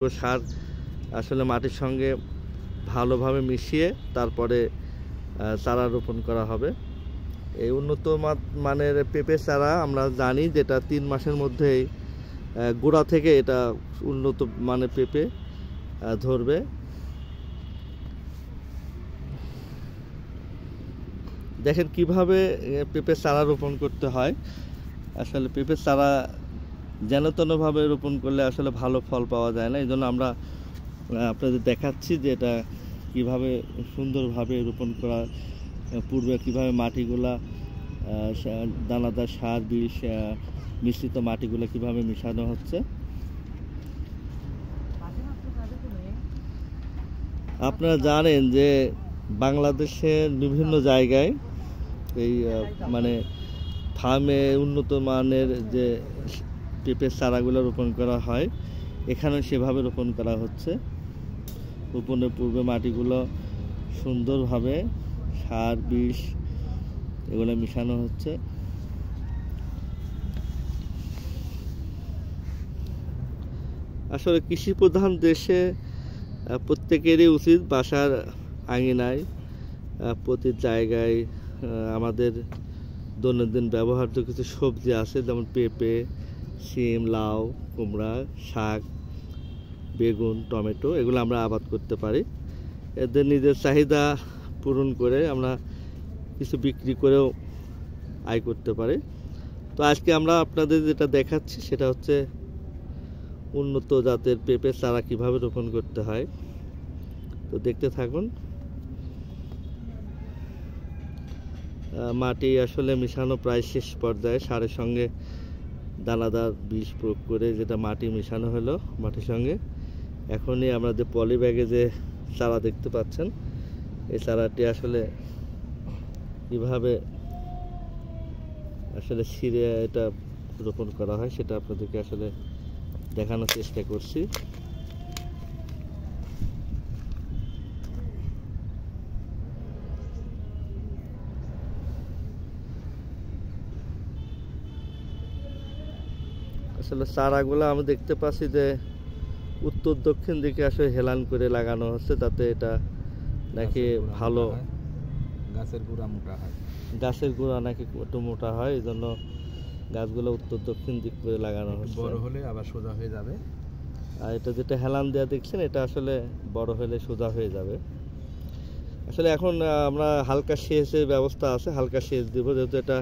সার আসলে মাটির সঙ্গে ভালোভাবে মিশিয়ে তারপরে চারা রোপণ করা হবে। এই উন্নত মানের পেঁপে চারা আমরা জানি যেটা 3 মাসের মধ্যেই গোড়া থেকে এটা উন্নত মানের পেঁপে ধরবে। দেখেন কিভাবে পেঁপে চারা রোপণ করতে হয়। আসলে পেঁপে চারা যেন তেনভাবে রোপণ করলে আসলে ভালো ফল পাওয়া যায় না, এই জন্য আমরা আপনাদের দেখাচ্ছি যে এটা কীভাবে সুন্দরভাবে রোপণ করা পূর্বে কীভাবে মাটিগুলা দানাদার সার বিষ মিশ্রিত মাটিগুলো কীভাবে মিশানো হচ্ছে। আপনারা জানেন যে বাংলাদেশের বিভিন্ন জায়গায় এই মানে ফার্মে উন্নত মানের যে পেঁপের চারাগুলো রোপণ করা হয়, এখানেও সেভাবে রোপণ করা হচ্ছে। রোপণের পূর্বে মাটিগুলো সুন্দরভাবে সার বিষ এগুলো মিশানো হচ্ছে। আসলে কৃষি প্রধান দেশে প্রত্যেকেরই উচিত বাসার আঙিনায় প্রতি জায়গায় আমাদের দৈনন্দিন ব্যবহার্য কিছু সবজি আছে, যেমন পেঁপে, শিম, লাউ, কুমড়া, শাক, বেগুন, টমেটো, এগুলো আমরা আবাদ করতে পারি। এদের নিজের চাহিদা পূরণ করে আমরা কিছু বিক্রি করেও আয় করতে পারি। তো আজকে আমরা আপনাদের যেটা দেখাচ্ছি সেটা হচ্ছে উন্নত জাতের পেঁপে চারা কিভাবে রোপণ করতে হয়। তো দেখতে থাকুন। মাটি আসলে মিশানো প্রায় শেষ পর্যায়ে, সারের সঙ্গে দানাদার বিষ প্রয়োগ করে যেটা মাটি মিশানো হলো মাটির সঙ্গে। এখনই আমরা যে পলি ব্যাগে যে চারা দেখতে পাচ্ছেন, এই চারাটি আসলে কিভাবে আসলে ছিঁড়ে এটা রোপণ করা হয় সেটা আপনাদেরকে আসলে দেখানোর চেষ্টা করছি। আসলে চারাগুলো আমি দেখতে পাচ্ছি যে উত্তর দক্ষিণ দিকে আসলে হেলান করে লাগানো হচ্ছে, যাতে এটা নাকি ভালো গাছের গোড়া মোটা হয়। গাছের গোড়া নাকি একটু মোটা হয়, এই জন্য গাছগুলো উত্তর দক্ষিণ দিক করে লাগানো হচ্ছে। বড় হলে আবার সোজা হয়ে যাবে। আর এটা যেটা হেলান দেওয়া দেখছেন, এটা আসলে বড় হলে সোজা হয়ে যাবে। আসলে এখন আমরা হালকা সেচের ব্যবস্থা আছে, হালকা সেচ দিব, যেহেতু এটা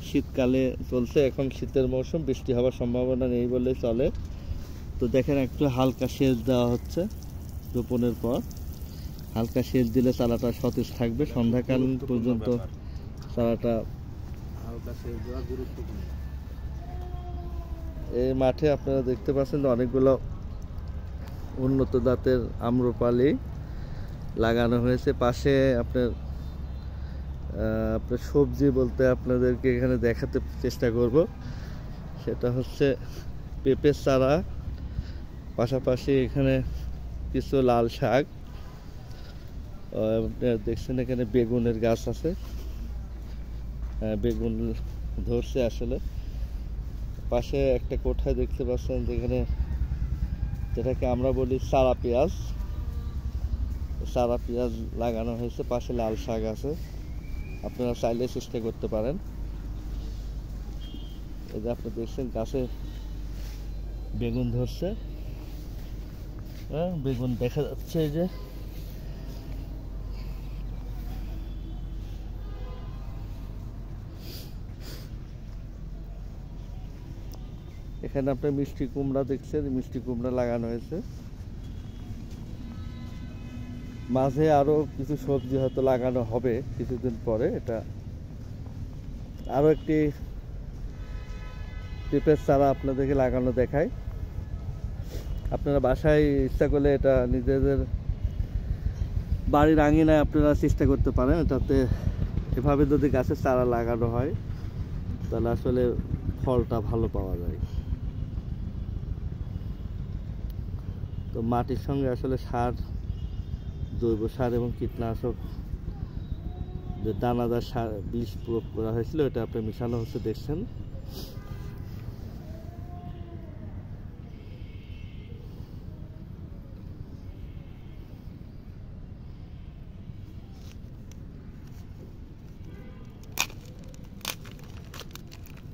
শীতকালে চলছে, এখন শীতের মৌসুম, বৃষ্টি হওয়ার সম্ভাবনা নেই বলে চলে। তো দেখেন একটু হালকা সেচ দেওয়া হচ্ছে রোপণের পর। হালকা সেচ দিলে চারাটা সতেজ থাকবে, সন্ধ্যাকাল পর্যন্ত চারাটা হালকা সেচ দেওয়া গুরুত্বপূর্ণ। এই মাঠে আপনারা দেখতে পাচ্ছেন যে অনেকগুলো উন্নত জাতের আম্রপালি লাগানো হয়েছে। পাশে আপনার সবজি বলতে আপনাদেরকে এখানে দেখাতে চেষ্টা করব, সেটা হচ্ছে পেঁপের চারা, পাশাপাশি এখানে কিছু লাল শাক, দেখছেন এখানে বেগুনের গাছ আছে, বেগুন ধরছে আসলে। পাশে একটা কোঠায় দেখতে পাচ্ছেন যেখানে যেটাকে আমরা বলি চারা পেঁয়াজ, চারা পেঁয়াজ লাগানো হয়েছে। পাশে লাল শাক আছে, আপনারা চাইলে চেষ্টা করতে পারেন। এই যে আপনি দেখছেন গাছে বেগুন ধরছে, হ্যাঁ বেগুন দেখা যাচ্ছে। এই যে এখানে আপনার মিষ্টি কুমড়া দেখছেন, মিষ্টি কুমড়া লাগানো হয়েছে। মাঝে আরো কিছু সবজি হয়তো লাগানো হবে কিছুদিন পরে। এটা আরো একটি পেঁপের চারা আপনাদেরকে লাগানো দেখায়। আপনারা বাসায় ইচ্ছা করলে এটা নিজেদের বাড়ির আঙিনায় আপনারা চেষ্টা করতে পারেন। এটাতে এভাবে যদি গাছের চারা লাগানো হয় তাহলে আসলে ফলটা ভালো পাওয়া যায়। তো মাটির সঙ্গে আসলে সার, জৈব সার এবং কীটনাশক যে দানাদার সার বিষ প্রয়োগ করা হয়েছিল, এটা আপনার মিশানো হচ্ছে দেখছেন।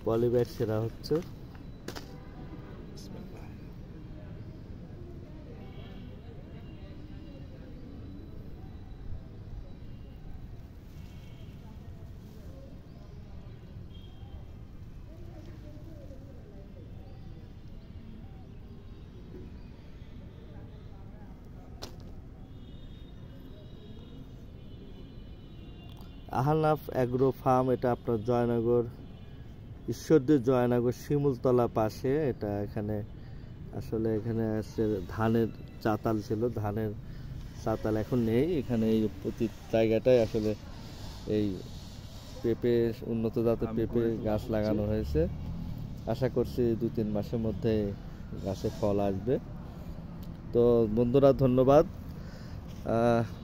পলিব্যাগ সেরা হচ্ছে। আহনাফ অ্যাগ্রো ফার্ম, এটা আপনার জয়নগর, ঈশ্বরদীর জয়নগর শিমুলতলা পাশে। এটা এখানে আসলে এখানে আছে ধানের চাতাল ছিল, ধানের চাতাল এখন নেই এখানে। এই প্রতি জায়গাটায় আসলে এই পেঁপে, উন্নত জাতের পেঁপে গাছ লাগানো হয়েছে। আশা করছি 2-3 মাসের মধ্যে গাছে ফল আসবে। তো বন্ধুরা ধন্যবাদ,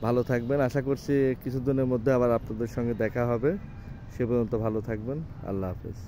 ভালো থাকবেন। আশা করছি কিছুদিনের মধ্যে আবার আপনাদের সঙ্গে দেখা হবে। সে পর্যন্ত ভালো থাকবেন। আল্লাহ হাফেজ।